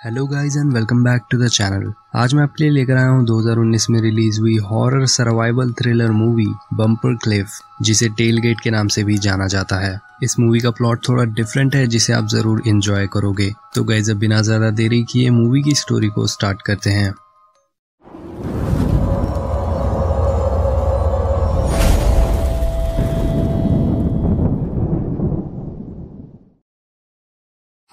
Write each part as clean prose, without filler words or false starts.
Hello guys and welcome back to the channel. आज मैं आपके लिए लेकर आया हूँ 2019 में रिलीज हुई horror survival thriller movie bumper Cliff, जिसे टेलगेट के नाम से भी जाना जाता है। इस मूवी का प्लॉट थोड़ा डिफरेंट है जिसे आप जरूर एंजॉय करोगे। तो गाइस अब बिना ज्यादा देरी किए मूवी की स्टोरी को स्टार्ट करते हैं।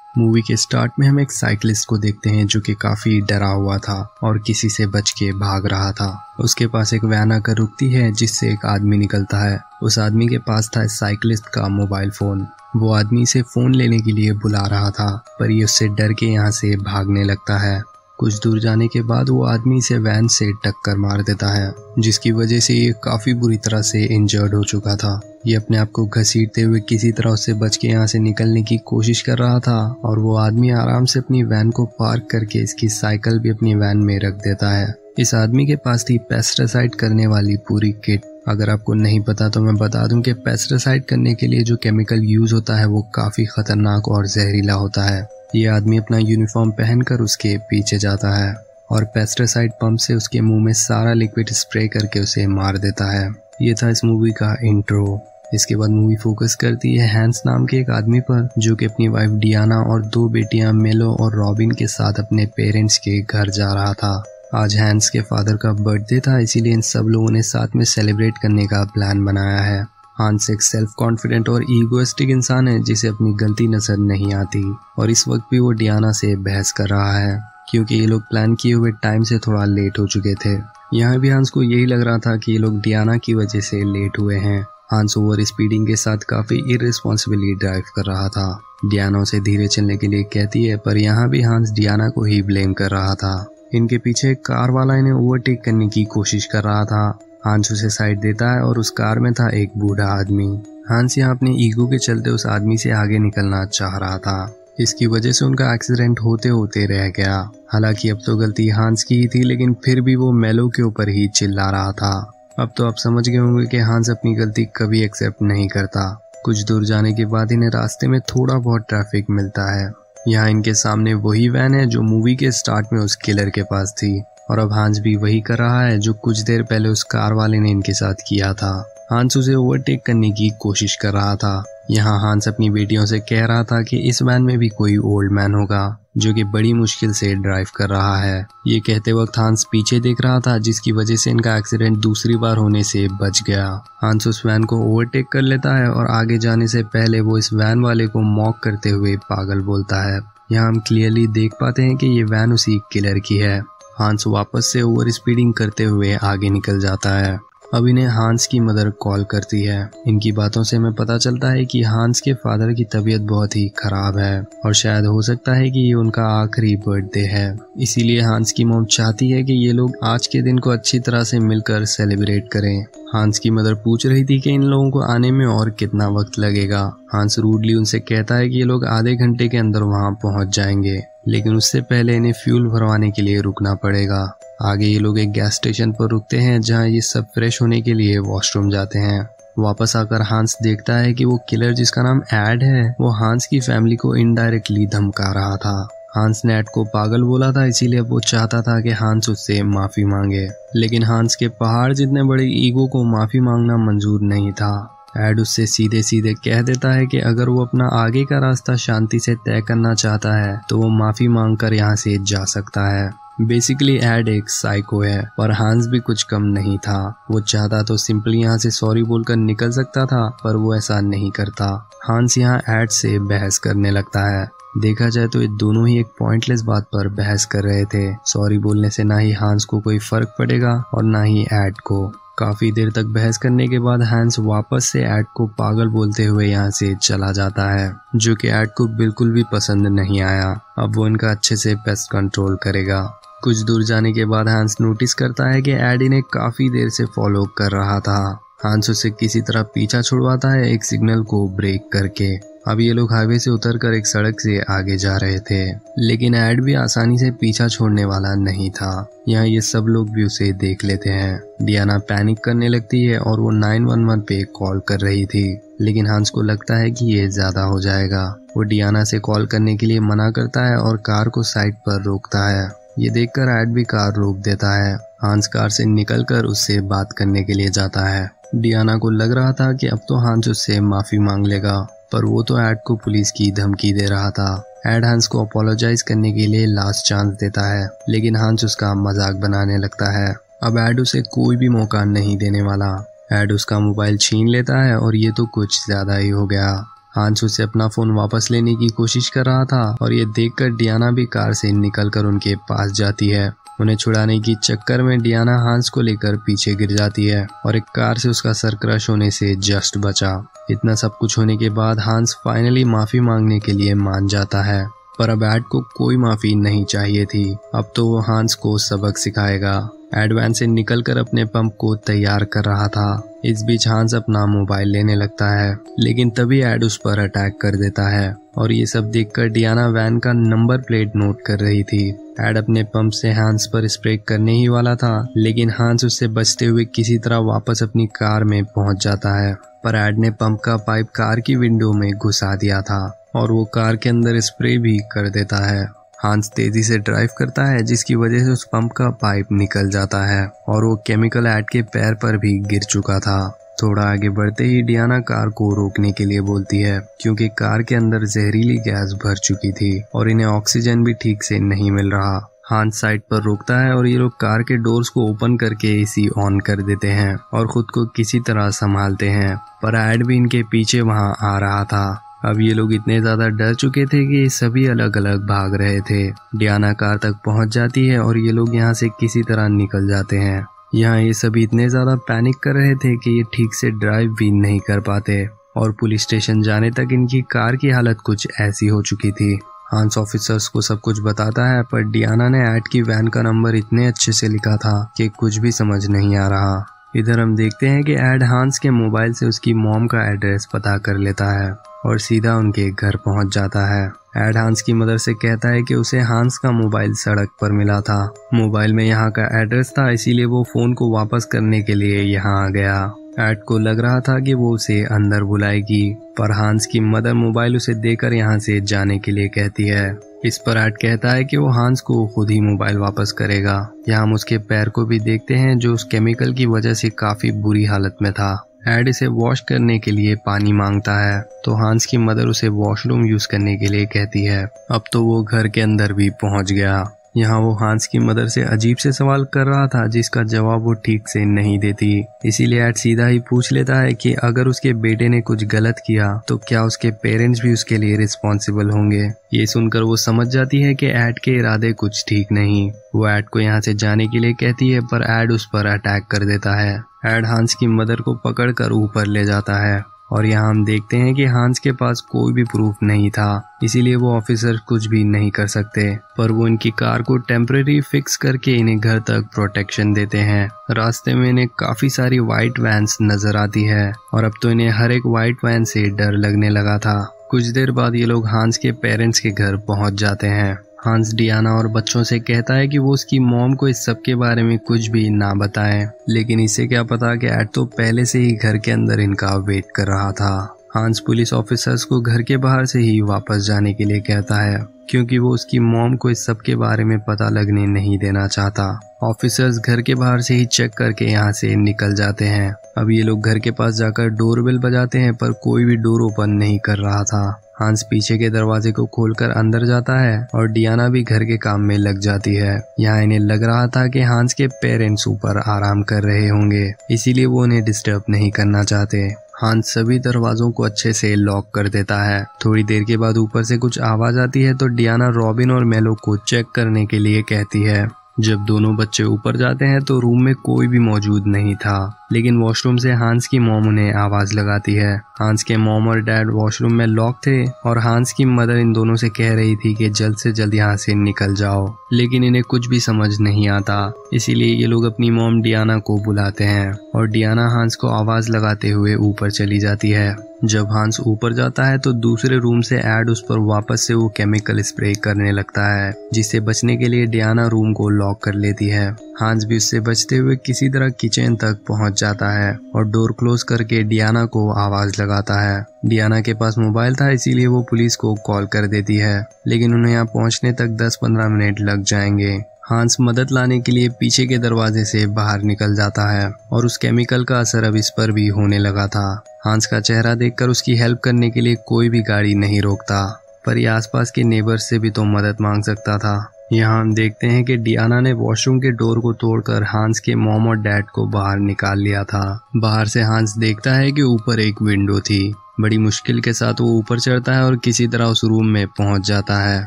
मूवी के स्टार्ट में हम एक साइकिलिस्ट को देखते हैं जो कि काफी डरा हुआ था और किसी से बच के भाग रहा था। उसके पास एक वैन आकर रुकती है जिससे एक आदमी निकलता है। उस आदमी के पास था साइकिलिस्ट का मोबाइल फोन। वो आदमी से फोन लेने के लिए बुला रहा था, पर ये उससे डर के यहाँ से भागने लगता है। कुछ दूर जाने के बाद वो आदमी इसे वैन से टक्कर मार देता है, जिसकी वजह से ये काफी बुरी तरह से इंजर्ड हो चुका था। ये अपने आप को घसीटते हुए किसी तरह उससे बच के यहाँ से निकलने की कोशिश कर रहा था और वो आदमी आराम से अपनी वैन को पार्क करके इसकी साइकिल भी अपनी वैन में रख देता है। इस आदमी के पास थी पेस्टिसाइड करने वाली पूरी किट। अगर आपको नहीं पता तो मैं बता दूं कि पेस्टिसाइड करने के लिए जो केमिकल यूज होता है वो काफी खतरनाक और जहरीला होता है। ये आदमी अपना यूनिफॉर्म पहनकर उसके पीछे जाता है और पेस्टिसाइड पंप से उसके मुंह में सारा लिक्विड स्प्रे करके उसे मार देता है। ये था इस मूवी का इंट्रो। इसके बाद मूवी फोकस करती है हैंस नाम के एक आदमी पर, जो कि अपनी वाइफ डियाना और दो बेटियां मेलो और रॉबिन के साथ अपने पेरेंट्स के घर जा रहा था। आज हैंस के फादर का बर्थडे था, इसीलिए इन सब लोगों ने साथ में सेलिब्रेट करने का प्लान बनाया है। हांस एक सेल्फ कॉन्फिडेंट और ईगोइस्टिक इंसान है जिसे अपनी गलती नजर नहीं आती और इस वक्त भी वो डियाना से बहस कर रहा है क्योंकि ये लोग प्लान किए हुए टाइम से थोड़ा लेट हो चुके थे। यहाँ भी हांस को यही लग रहा था कि ये लोग डियाना की वजह से लेट हुए हैं। हांस ओवर स्पीडिंग के साथ काफी इररिस्पॉन्सिबली ड्राइव कर रहा था। डियाना उसे धीरे चलने के लिए कहती है, पर यहाँ भी हांस डियाना को ही ब्लेम कर रहा था। इनके पीछे एक कार वाला इन्हें ओवरटेक करने की कोशिश कर रहा था। हांस उसे साइड देता है और उस कार में था एक बूढ़ा आदमी। हांस यहाँ अपने ईगो के चलते उस आदमी से आगे निकलना चाह रहा था। इसकी वजह से उनका एक्सीडेंट होते होते रह गया। हालांकि अब तो गलती हांस की ही थी, लेकिन फिर भी वो मेलो के ऊपर ही चिल्ला रहा था। अब तो आप समझ गए होंगे कि हांस अपनी गलती कभी एक्सेप्ट नहीं करता। कुछ दूर जाने के बाद इन्हें रास्ते में थोड़ा बहुत ट्रैफिक मिलता है। यहाँ इनके सामने वही वैन है जो मूवी के स्टार्ट में उस किलर के पास थी और अब हांस भी वही कर रहा है जो कुछ देर पहले उस कार वाले ने इनके साथ किया था। हांस उसे ओवरटेक करने की कोशिश कर रहा था। यहाँ हांस अपनी बेटियों से कह रहा था कि इस वैन में भी कोई ओल्ड मैन होगा जो कि बड़ी मुश्किल से ड्राइव कर रहा है। ये कहते वक्त हांस पीछे देख रहा था, जिसकी वजह से इनका एक्सीडेंट दूसरी बार होने से बच गया। हांस उस वैन को ओवरटेक कर लेता है और आगे जाने से पहले वो इस वैन वाले को मॉक करते हुए पागल बोलता है। यहाँ हम क्लियरली देख पाते हैं कि ये वैन उसी किलर की है। हांस वापस से ओवर स्पीडिंग करते हुए आगे निकल जाता है। अब इन्हें हांस की मदर कॉल करती है। इनकी बातों से हमें पता चलता है कि हांस के फादर की तबीयत बहुत ही खराब है और शायद हो सकता है कि ये उनका आखिरी बर्थडे है। इसीलिए हांस की मॉम चाहती है कि ये लोग आज के दिन को अच्छी तरह से मिलकर सेलिब्रेट करें। हांस की मदर पूछ रही थी कि इन लोगों को आने में और कितना वक्त लगेगा। हांस रूडली उनसे कहता है कि ये लोग आधे घंटे के अंदर वहां पहुंच जाएंगे, लेकिन उससे पहले इन्हें फ्यूल भरवाने के लिए रुकना पड़ेगा। आगे ये लोग एक गैस स्टेशन पर रुकते हैं जहां ये सब फ्रेश होने के लिए वॉशरूम जाते हैं। वापस आकर हांस देखता है कि वो किलर जिसका नाम एड है वो हांस की फैमिली को इनडायरेक्टली धमका रहा था। हांस ने एड को पागल बोला था, इसीलिए वो चाहता था कि हांस उससे माफी मांगे, लेकिन हांस के पहाड़ जितने बड़े ईगो को माफी मांगना मंजूर नहीं था। एड उससे सीधे सीधे कह देता है कि अगर वो अपना आगे का रास्ता शांति से तय करना चाहता है तो वो माफी मांगकर यहाँ से जा सकता है। बेसिकली एड एक साइको है, पर हांस भी कुछ कम नहीं था। वो चाहता तो सिंपली यहाँ से सॉरी बोलकर निकल सकता था, पर वो ऐसा नहीं करता। हांस यहाँ एड से बहस करने लगता है। देखा जाए तो ये दोनों ही एक पॉइंटलेस बात पर बहस कर रहे थे। सॉरी बोलने से ना ही हांस को कोई फर्क पड़ेगा और ना ही एड को। काफी देर तक बहस करने के बाद हांस वापस से एड को पागल बोलते हुए यहाँ से चला जाता है, जो कि एड को बिल्कुल भी पसंद नहीं आया। अब वो इनका अच्छे से पेस्ट कंट्रोल करेगा। कुछ दूर जाने के बाद हांस नोटिस करता है कि एड इन्हें काफी देर से फॉलो कर रहा था। हांस उसे किसी तरह पीछा छुड़वाता है एक सिग्नल को ब्रेक करके। अब ये लोग हाईवे से उतरकर एक सड़क से आगे जा रहे थे, लेकिन एड भी आसानी से पीछा छोड़ने वाला नहीं था। यहाँ ये सब लोग भी उसे देख लेते हैं। डियाना पैनिक करने लगती है और वो 911 पे कॉल कर रही थी। लेकिन हांस को लगता है कि ये ज्यादा हो जाएगा। वो डियाना से कॉल करने के लिए मना करता है और कार को साइड पर रोकता है। ये देखकर एड भी कार रोक देता है। हांस कार से निकलकर उससे बात करने के लिए जाता है। डियाना को लग रहा था कि अब तो हांस उससे माफी मांग लेगा, पर वो तो एड को पुलिस की धमकी दे रहा था। एड हांस को अपोलोजाइज करने के लिए लास्ट चांस देता है, लेकिन हांस उसका मजाक बनाने लगता है। अब एड उसे कोई भी मौका नहीं देने वाला। एड उसका मोबाइल छीन लेता है और ये तो कुछ ज्यादा ही हो गया। हांस उसे अपना फोन वापस लेने की कोशिश कर रहा था और ये देखकर डियाना भी कार से निकलकर उनके पास जाती है। उन्हें छुड़ाने की चक्कर में डियाना हांस को लेकर पीछे गिर जाती है और एक कार से उसका सर क्रश होने से जस्ट बचा। इतना सब कुछ होने के बाद हांस फाइनली माफी मांगने के लिए मान जाता है, पर अब एड को कोई माफी नहीं चाहिए थी। अब तो वो हांस को सबक सिखाएगा। एड वैन से निकलकर अपने पंप को तैयार कर रहा था। इस बीच हांस अपना मोबाइल लेने लगता है, लेकिन तभी एड उस पर अटैक कर देता है और ये सब देखकर डियाना वैन का नंबर प्लेट नोट कर रही थी। एड अपने पंप से हांस पर स्प्रे करने ही वाला था, लेकिन हांस उससे बचते हुए किसी तरह वापस अपनी कार में पहुंच जाता है। पर एड ने पंप का पाइप कार की विंडो में घुसा दिया था और वो कार के अंदर स्प्रे भी कर देता है। हांस तेजी से ड्राइव करता है, जिसकी वजह से उस पंप का पाइप निकल जाता है और वो केमिकल एड के पैर पर भी गिर चुका था। थोड़ा आगे बढ़ते ही डियाना कार को रोकने के लिए बोलती है, क्योंकि कार के अंदर जहरीली गैस भर चुकी थी और इन्हें ऑक्सीजन भी ठीक से नहीं मिल रहा। हांस साइड पर रोकता है और ये लोग कार के डोर्स को ओपन करके एसी ऑन कर देते हैं और खुद को किसी तरह संभालते हैं, पर एड भी इनके पीछे वहां आ रहा था। अब ये लोग इतने ज्यादा डर चुके थे कि सभी अलग अलग भाग रहे थे। डियाना कार तक पहुंच जाती है और ये लोग यहाँ से किसी तरह निकल जाते हैं। यहाँ ये सभी इतने ज्यादा पैनिक कर रहे थे कि ये ठीक से ड्राइव भी नहीं कर पाते और पुलिस स्टेशन जाने तक इनकी कार की हालत कुछ ऐसी हो चुकी थी। हांस ऑफिसर्स को सब कुछ बताता है, पर डियाना ने एड की वैन का नंबर इतने अच्छे से लिखा था कि कुछ भी समझ नहीं आ रहा। इधर हम देखते हैं कि एड हांस के मोबाइल से उसकी मॉम का एड्रेस पता कर लेता है और सीधा उनके घर पहुंच जाता है। एड हांस की मदर से कहता है कि उसे हांस का मोबाइल सड़क पर मिला था। मोबाइल में यहाँ का एड्रेस था, इसीलिए वो फोन को वापस करने के लिए यहाँ आ गया। एड को लग रहा था कि वो उसे अंदर बुलाएगी, पर हांस की मदर मोबाइल उसे देकर यहाँ से जाने के लिए कहती है। इस पर एड कहता है कि वो हांस को खुद ही मोबाइल वापस करेगा। यहाँ हम उसके पैर को भी देखते हैं, जो उस केमिकल की वजह से काफी बुरी हालत में था। एड इसे वॉश करने के लिए पानी मांगता है, तो हांस की मदर उसे वॉशरूम यूज करने के लिए कहती है। अब तो वो घर के अंदर भी पहुंच गया। यहाँ वो हांस की मदर से अजीब से सवाल कर रहा था, जिसका जवाब वो ठीक से नहीं देती। इसीलिए एड सीधा ही पूछ लेता है कि अगर उसके बेटे ने कुछ गलत किया तो क्या उसके पेरेंट्स भी उसके लिए रिस्पॉन्सिबल होंगे। ये सुनकर वो समझ जाती है कि एड के इरादे कुछ ठीक नहीं। वो एड को यहाँ से जाने के लिए कहती है, पर एड उस पर अटैक कर देता है। एड हांस की मदर को पकड़कर ऊपर ले जाता है और यहाँ हम देखते हैं कि हांस के पास कोई भी प्रूफ नहीं था, इसीलिए वो ऑफिसर कुछ भी नहीं कर सकते। पर वो इनकी कार को टेम्परेरी फिक्स करके इन्हें घर तक प्रोटेक्शन देते हैं। रास्ते में इन्हें काफी सारी वाइट वैन्स नजर आती है और अब तो इन्हें हर एक वाइट वैन से डर लगने लगा था। कुछ देर बाद ये लोग हांस के पेरेंट्स के घर पहुंच जाते हैं। हांस डियाना और बच्चों से कहता है कि वो उसकी मॉम को इस सब के बारे में कुछ भी ना बताएं, लेकिन इसे क्या पता कि एड तो पहले से ही घर के अंदर इनका वेट कर रहा था। हांस पुलिस ऑफिसर्स को घर के बाहर से ही वापस जाने के लिए कहता है, क्योंकि वो उसकी मॉम को इस सब के बारे में पता लगने नहीं देना चाहता। ऑफिसर्स घर के बाहर से ही चेक करके यहाँ से निकल जाते हैं। अब ये लोग घर के पास जाकर डोरबेल बजाते हैं, पर कोई भी डोर ओपन नहीं कर रहा था। हांस पीछे के दरवाजे को खोलकर अंदर जाता है और डियाना भी घर के काम में लग जाती है। यहाँ इन्हें लग रहा था कि हांस के पेरेंट्स ऊपर आराम कर रहे होंगे, इसीलिए वो उन्हें डिस्टर्ब नहीं करना चाहते। हांस सभी दरवाजों को अच्छे से लॉक कर देता है। थोड़ी देर के बाद ऊपर से कुछ आवाज आती है, तो डियाना रॉबिन और मेलो को चेक करने के लिए कहती है। जब दोनों बच्चे ऊपर जाते हैं तो रूम में कोई भी मौजूद नहीं था, लेकिन वॉशरूम से हांस की मॉम उन्हें आवाज लगाती है। हांस के मॉम और डैड वॉशरूम में लॉक थे और हांस की मदर इन दोनों से कह रही थी कि जल्द से जल्द यहाँ से निकल जाओ, लेकिन इन्हें कुछ भी समझ नहीं आता। इसीलिए ये लोग अपनी मॉम डियाना को बुलाते हैं और डियाना हांस को आवाज लगाते हुए ऊपर चली जाती है। जब हांस ऊपर जाता है तो दूसरे रूम से एड उस पर वापस से वो केमिकल स्प्रे करने लगता है, जिससे बचने के लिए डियाना रूम को लॉक कर लेती है। हांस भी उससे बचते हुए किसी तरह किचन तक पहुंच जाता है और डोर क्लोज करके डियाना को आवाज लगाता है। डियाना के पास मोबाइल था, इसीलिए वो पुलिस को कॉल कर देती है, लेकिन उन्हें यहाँ पहुंचने तक 10-15 मिनट लग जाएंगे। हांस मदद लाने के लिए पीछे के दरवाजे से बाहर निकल जाता है और उस केमिकल का असर अब इस पर भी होने लगा था। हांस का चेहरा देखकर उसकी हेल्प करने के लिए कोई भी गाड़ी नहीं रोकता, पर ये आसपास के नेबर्स से भी तो मदद मांग सकता था। यहाँ हम देखते हैं कि डियाना ने वॉशरूम के डोर को तोड़कर हांस के मॉम और डैड को बाहर निकाल लिया था। बाहर से हांस देखता है कि ऊपर एक विंडो थी। बड़ी मुश्किल के साथ वो ऊपर चढ़ता है और किसी तरह उस रूम में पहुंच जाता है।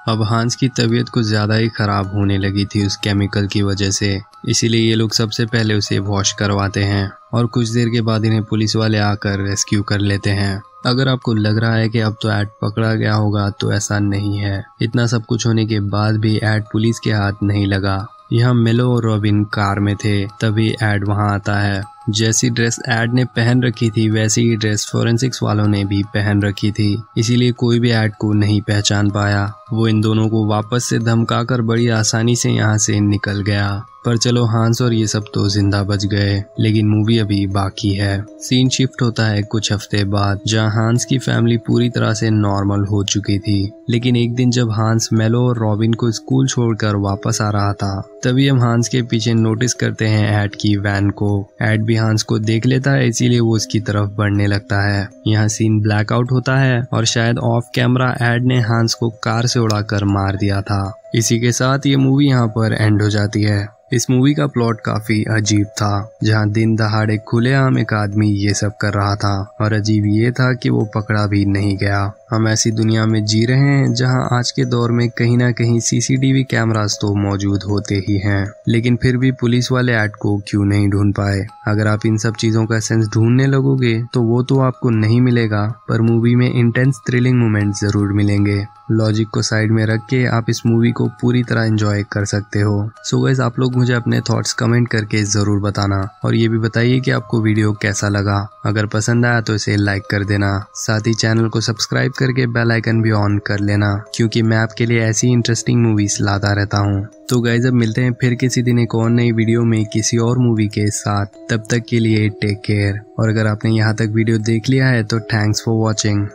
अब हांस की तबीयत कुछ ज्यादा ही खराब होने लगी थी उस केमिकल की वजह से, इसीलिए ये लोग सबसे पहले उसे वॉश करवाते हैं और कुछ देर के बाद इन्हें पुलिस वाले आकर रेस्क्यू कर लेते हैं। अगर आपको लग रहा है कि अब तो एड पकड़ा गया होगा, तो ऐसा नहीं है। इतना सब कुछ होने के बाद भी एड पुलिस के हाथ नहीं लगा। यहाँ मेलो और रॉबिन कार में थे, तभी एड वहाँ आता है। जैसी ड्रेस एड ने पहन रखी थी वैसी ही ड्रेस फोरेंसिक्स वालों ने भी पहन रखी थी, इसीलिए कोई भी एड को नहीं पहचान पाया। वो इन दोनों को वापस से धमकाकर बड़ी आसानी से यहाँ से निकल गया। पर चलो, हांस और ये सब तो जिंदा बच गए, लेकिन मूवी अभी बाकी है। सीन शिफ्ट होता है कुछ हफ्ते बाद, जहाँ हांस की फैमिली पूरी तरह से नॉर्मल हो चुकी थी। लेकिन एक दिन जब हांस मेलो और रॉबिन को स्कूल छोड़कर वापस आ रहा था, तभी हम हांस के पीछे नोटिस करते हैं एड की वैन को। एड भी हांस को देख लेता है, इसीलिए वो उसकी तरफ बढ़ने लगता है। यहाँ सीन ब्लैकआउट होता है और शायद ऑफ कैमरा एड ने हांस को कार से उड़ाकर मार दिया था। इसी के साथ ये मूवी यहाँ पर एंड हो जाती है। इस मूवी का प्लॉट काफी अजीब था, जहाँ दिन दहाड़े खुलेआम एक आदमी ये सब कर रहा था, और अजीब ये था कि वो पकड़ा भी नहीं गया। हम ऐसी दुनिया में जी रहे हैं जहाँ आज के दौर में कहीं ना कहीं सीसीटीवी कैमरास तो मौजूद होते ही हैं, लेकिन फिर भी पुलिस वाले एड को क्यों नहीं ढूंढ पाए। अगर आप इन सब चीजों का सेंस ढूंढने लगोगे तो वो तो आपको नहीं मिलेगा, पर मूवी में इंटेंस थ्रिलिंग मोमेंट जरूर मिलेंगे। लॉजिक को साइड में रख के आप इस मूवी को पूरी तरह एंजॉय कर सकते हो। सो गाइस, आप लोग मुझे अपने थॉट्स कमेंट करके जरूर बताना, और ये भी बताइए कि आपको वीडियो कैसा लगा। अगर पसंद आया तो इसे लाइक कर देना, साथ ही चैनल को सब्सक्राइब करके बेल आइकन भी ऑन कर लेना, क्योंकि मैं आपके लिए ऐसी इंटरेस्टिंग मूवीज लाता रहता हूँ। तो गाइस, अब मिलते हैं फिर किसी दिन एक और नई वीडियो में किसी और मूवी के साथ। तब तक के लिए टेक केयर, और अगर आपने यहाँ तक वीडियो देख लिया है तो थैंक्स फॉर वॉचिंग।